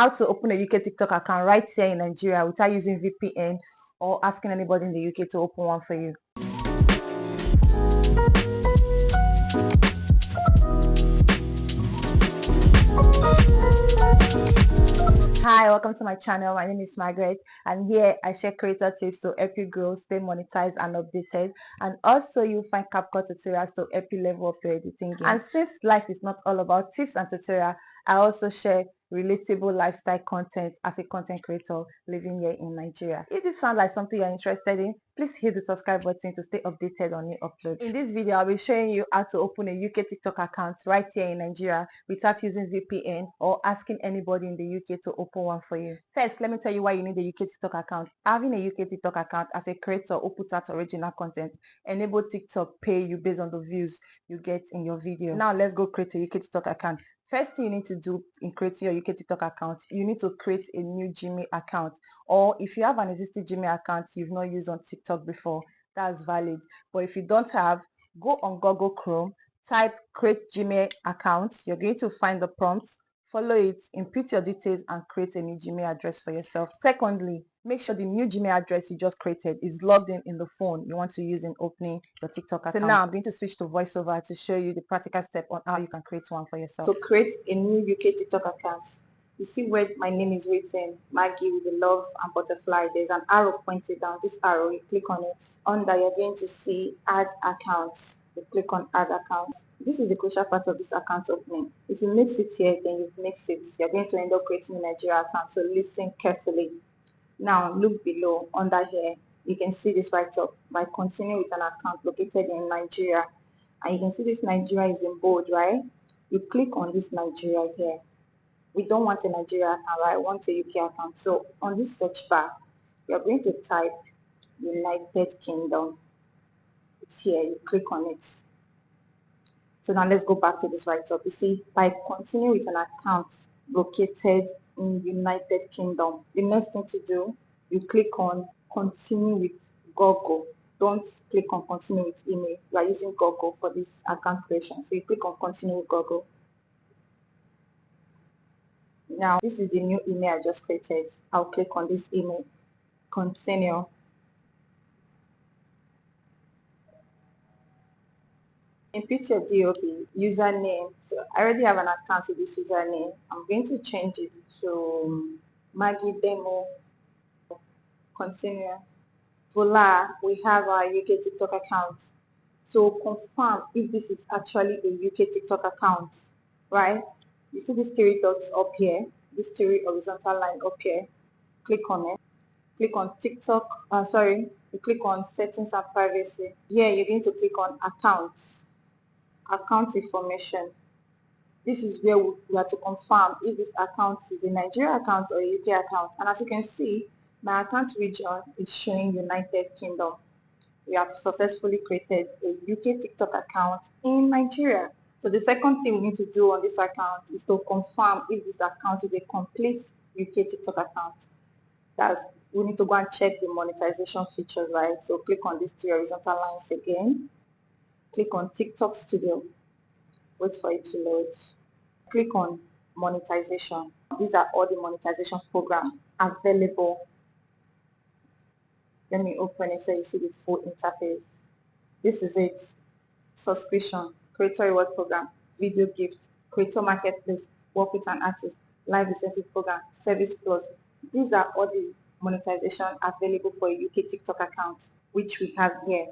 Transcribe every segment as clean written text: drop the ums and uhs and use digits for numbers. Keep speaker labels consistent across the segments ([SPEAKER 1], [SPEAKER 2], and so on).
[SPEAKER 1] how to open a UK TikTok account right here in Nigeria without using VPN or asking anybody in the UK to open one for you. Hi, welcome to my channel. My name is Margaret, and here I share creator tips to help you grow, stay monetized and updated, and also you'll find CapCut tutorials to help you level up your editing game. And since life is not all about tips and tutorial, I also share relatable lifestyle content as a content creator living here in Nigeria. If this sounds like something you're interested in, please hit the subscribe button to stay updated on new uploads. In this video, I'll be showing you how to open a UK TikTok account right here in Nigeria without using VPN or asking anybody in the UK to open one for you. First, let me tell you why you need a UK TikTok account. Having a UK TikTok account as a creator who puts out original content enable TikTok pay you based on the views you get in your video. Now let's go create a UK TikTok account. First thing you need to do in creating your UK TikTok account, you need to create a new Gmail account, or if you have an existing Gmail account you've not used on TikTok before, that's valid. But if you don't have, go on Google Chrome, type create Gmail account. You're going to find the prompts, follow it, input your details and create a new Gmail address for yourself. Secondly, make sure the new Gmail address you just created is logged in the phone you want to use in opening your TikTok account. So now I'm going to switch to voiceover to show you the practical step on how you can create one for yourself. To create a new UK TikTok account, you see where my name is written, Maggie with the love and butterfly. There's an arrow pointed down. This arrow, you click on it. Under, you're going to see add accounts. You click on add accounts. This is the crucial part of this account opening. If you mix it here, then you've mixed it. You're going to end up creating a Nigeria account. So listen carefully. Now look below under here. You can see this right up. By continue with an account located in Nigeria. And you can see this Nigeria is in bold, right? You click on this Nigeria here. We don't want a Nigeria account, right? I want a UK account. So on this search bar, you're going to type United Kingdom. It's here. You click on it. So now let's go back to this right up. You see, by continue with an account located in United Kingdom, the next thing to do, you click on continue with Google. Don't click on continue with email. You are using Google for this account creation. So you click on continue with Google. Now, this is the new email I just created. I'll click on this email. Continue. Input your DOP username. So I already have an account with this username. I'm going to change it to Maggie Demo. Continue. Voila, we have our UK TikTok account. So confirm if this is actually a UK TikTok account, right? You see these three dots up here, this three horizontal line up here. Click on it. Click on TikTok. You click on settings and privacy. Here you're going to click on accounts. Account information. This is where we are to confirm if this account is a Nigeria account or a UK account. And as you can see, my account region is showing United Kingdom. We have successfully created a UK TikTok account in Nigeria. So the second thing we need to do on this account is to confirm if this account is a complete UK TikTok account. That's, we need to go and check the monetization features, right? So click on these three horizontal lines again. Click on TikTok Studio. Wait for it to load. Click on monetization. These are all the monetization programs available. Let me open it so you see the full interface. This is it. Subscription, creator reward program, video gift, creator marketplace, work with an artist, live incentive program, service plus. These are all the monetization available for a UK TikTok account, which we have here.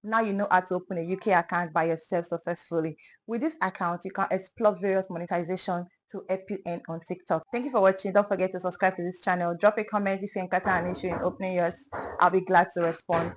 [SPEAKER 1] Now you know how to open a UK account by yourself successfully. With this account, you can explore various monetization to help you earn on TikTok. Thank you for watching. Don't forget to subscribe to this channel. Drop a comment if you encounter an issue in opening yours. I'll be glad to respond.